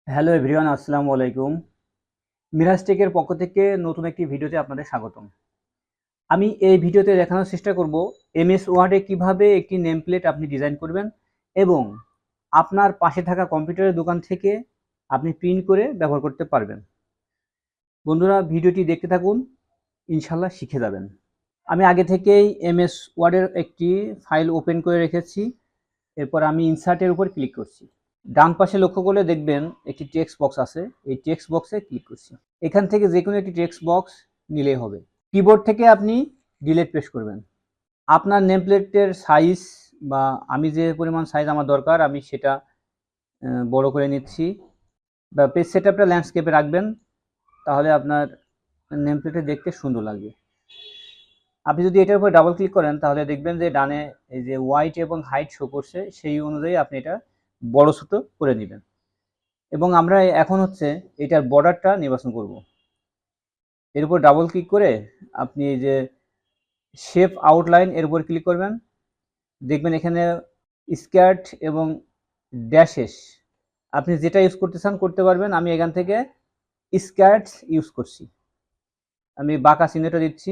Hello everyone, আসসালামু আলাইকুম। মিরাজ টেকের পক্ষ থেকে নতুন একটি ভিডিওতে আপনাদের স্বাগতম। আমি এই ভিডিওতে দেখানোর চেষ্টা করব এমএস ওয়ার্ডে কিভাবে একটি নেম প্লেট আপনি ডিজাইন করবেন এবং আপনার পাশে থাকা কম্পিউটারের দোকান থেকে আপনি প্রিন্ট করে ব্যবহার করতে পারবেন। বন্ধুরা, ভিডিওটি দেখতে থাকুন, ইনশাল্লাহ শিখে যাবেন। আমি আগে থেকেই এমএস ওয়ার্ডের একটি ফাইল ওপেন করে রেখেছি। এরপর আমি ইনসার্টের উপর ক্লিক করছি। ডান পাশে লক্ষ্য করলে দেখবেন একটি টেক্সট বক্স আছে। এই টেক্সট বক্সে ক্লিক করছি। এখান থেকে যে কোনো একটি টেক্সট বক্স নিলেই হবে। কিবোর্ড থেকে আপনি ডিলিট প্রেস করবেন। আপনার নেম প্লেটের সাইজ বা আমি যে পরিমাণ সাইজ আমার দরকার আমি সেটা বড় করে নিচ্ছি। বা পেজ সেটআপটা ল্যান্ডস্কেপে রাখবেন, তাহলে আপনার নেম প্লেটে দেখতে সুন্দর লাগবে। আপনি যদি এটার উপর ডাবল ক্লিক করেন তাহলে দেখবেন যে ডানে এই যে ওয়াইট এবং হাইট শো করছে, সেই অনুযায়ী আপনি এটা বড় ছোট করে নেবেন। এবং আমরা এখন হচ্ছে এটার বর্ডারটা নির্বাচন করব। এর উপর ডাবল ক্লিক করে আপনি এই যে শেপ আউটলাইন এর উপর ক্লিক করবেন। দেখবেন এখানে স্কোয়ার্ট এবং ড্যাশেস আপনি যেটা ইউজ করতে চান করতে পারবেন। আমি এখান থেকে স্কোয়ার্ট ইউজ করছি। আমি বাঁকা চিহ্নটা দিচ্ছি।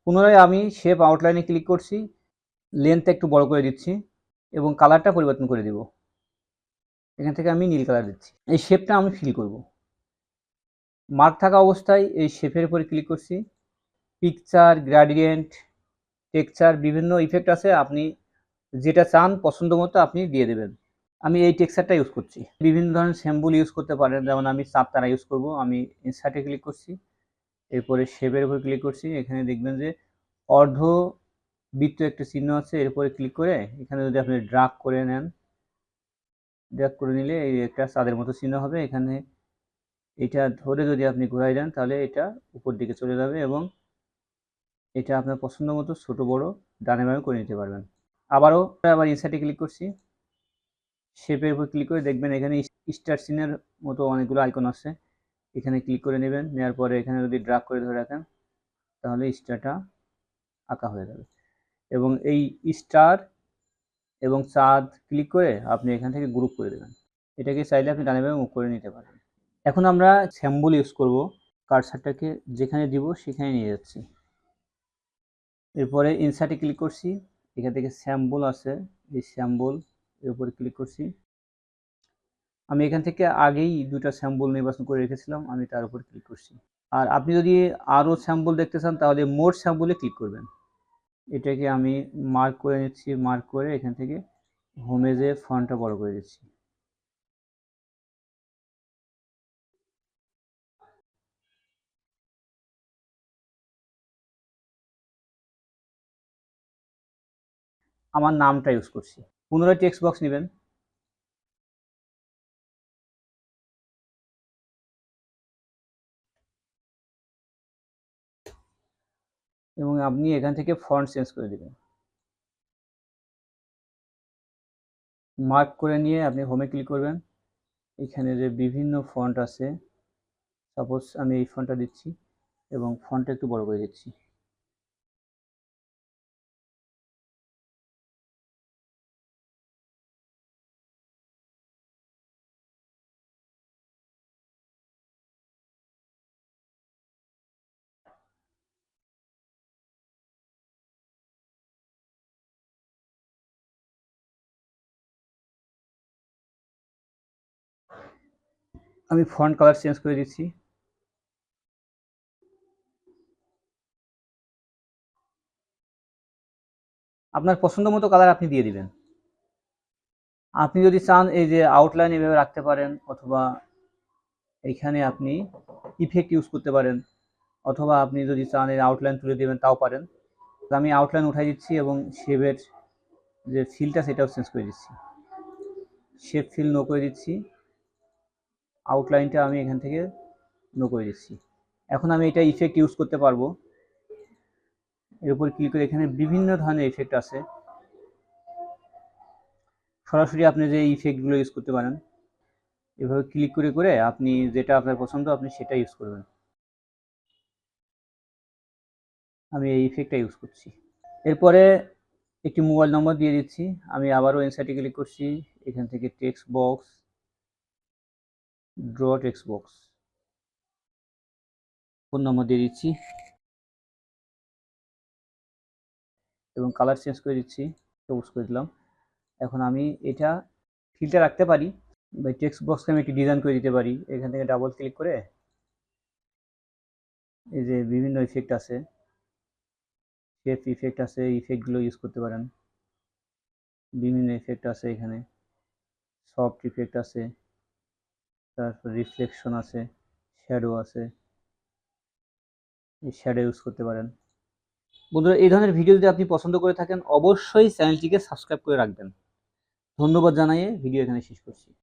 পুনরায় আমি শেপ আউটলাইনে ক্লিক করছি, লেন্থটা একটু বড় করে দিচ্ছি এবং কালারটা পরিবর্তন করে দিব। এখান থেকে আমি নীল কালার দিচ্ছি। এই শেপটা আমি ফিল করব। মার্ক থাকা অবস্থায় এই শেপের উপরে ক্লিক করছি। পিকচার, গ্রেডিয়েন্ট, টেক্সচার বিভিন্ন ইফেক্ট আছে, আপনি যেটা চান পছন্দ মতো আপনি দিয়ে দেবেন। আমি এই টেক্সচারটা ইউজ করছি। বিভিন্ন ধরনের স্যাম্বল ইউজ করতে পারেন, যেমন আমি চাপ তারা ইউজ করব। আমি ইনসার্টে ক্লিক করছি, এরপরে শেপের উপর ক্লিক করছি। এখানে দেখবেন যে অর্ধ বৃত্ত একটা চিহ্ন আছে, এর উপরে ক্লিক করে এখানে যদি আপনি ড্রাগ করে নেন, ড্রাগ করে নিলে এই একটা চাঁদের মতো চিহ্ন হবে। এখানে এটা ধরে যদি আপনি ঘুরাই দেন তাহলে এটা উপর দিকে চলে যাবে এবং এটা আপনার পছন্দ মতো ছোট বড় ডানে বামে করে নিতে পারবেন। আবার ইনসার্টে ক্লিক করছি, শেপের উপর ক্লিক করে দেখবেন এখানে স্টার চিহ্নের মতো অনেকগুলো আইকন আছে। এখানে ক্লিক করে নেবেন। নেওয়ার পরে এখানে যদি ড্রাগ করে ধরে রাখেন তাহলে স্টারটা আঁকা হয়ে যাবে। এবং এই স্টার এবং চাঁদ ক্লিক করে আপনি এখান থেকে গ্রুপ করে দেবেন। এটাকে চাইলে আপনি ডানে বামে মুভ করে নিতে পারেন। এখন আমরা স্যাম্বল ইউজ করব। কার্সারটাকে যেখানে দিব সেখানে নিয়ে যাচ্ছি। এরপরে ইনসার্টে ক্লিক করছি, এখান থেকে স্যাম্বল আছে, এই স্যাম্বল এর উপরে ক্লিক করছি। আমি এখান থেকে আগেই দুটো স্যাম্বল নির্বাচন করে রেখেছিলাম, আমি তার উপর ক্লিক করছি। আর আপনি যদি আরও স্যাম্বল দেখতে চান তাহলে মোর স্যাম্বলে ক্লিক করবেন। এটাকে আমি মার্ক করে নিচ্ছি। মার্ক করে এখান থেকে হোমে যে ফন্টটা বড় করে দিচ্ছি। আমার নামটা ইউজ করছি। পুনরায় টেক্সট বক্স নেবেন। এবং আপনি এখান থেকে ফন্ট চেঞ্জ করে দেবেন। মার্ক করে নিয়ে আপনি হোমে ক্লিক করবেন। এখানে যে বিভিন্ন ফন্ট আছে, সাপোজ আমি এই ফন্টটা দিচ্ছি এবং ফন্টটা একটু বড় করে দিচ্ছি। আমি ফন্ট কালার চেঞ্জ করে দিচ্ছি। আপনার পছন্দ মতো কালার আপনি দিয়ে দিবেন। আপনি যদি চান এই যে আউটলাইন এভাবে রাখতে পারেন, অথবা এইখানে আপনি ইফেক্ট ইউজ করতে পারেন, অথবা আপনি যদি চান এই আউটলাইন তুলে দেবেন তাও পারেন। আমি আউটলাইন উঠাই দিচ্ছি এবং শেপের যে ফিলটা সেটাও চেঞ্জ করে দিচ্ছি। শেপ ফিল নো করে দিচ্ছি। আউটলাইনটা আমি এখান থেকে নো করে দিচ্ছি। এখন আমি এটা ইফেক্ট ইউজ করতে পারবো। এর উপর ক্লিক করে এখানে বিভিন্ন ধরনের ইফেক্ট আছে, সরাসরি আপনি যে ইফেক্টগুলো ইউজ করতে পারেন। এভাবে ক্লিক করে করে আপনি যেটা আপনার পছন্দ আপনি সেটা ইউজ করবেন। আমি এই ইফেক্টটা ইউজ করছি। এরপরে একটি মোবাইল নম্বর দিয়ে দিচ্ছি। আমি আবারও ইনসার্টে ক্লিক করছি, এখান থেকে text box, draw text box, phone নম্বর দিয়ে দিচ্ছি এবং কালার চেঞ্জ করে দিচ্ছি, সবুজ করে দিলাম। এখন আমি এটা ফিল্টার রাখতে পারি বা টেক্সট বক্সকে আমি একটি ডিজাইন করে দিতে পারি। এখান থেকে ডাবল ক্লিক করে এই যে বিভিন্ন ইফেক্ট আছে, শেপ ইফেক্ট আছে, ইফেক্টগুলো ইউজ করতে পারেন। বিভিন্ন ইফেক্ট আছে এখানে, সফট ইফেক্ট আছে, তারপর রিফ্লেকশন আছে, শ্যাডো আছে, এই শ্যাডো ইউজ করতে পারেন। বন্ধুরা, এই ধরনের ভিডিও যদি আপনি পছন্দ করে থাকেন অবশ্যই চ্যানেলটিকে সাবস্ক্রাইব করে রাখবেন। ধন্যবাদ জানিয়ে ভিডিও এখানে শেষ করছি।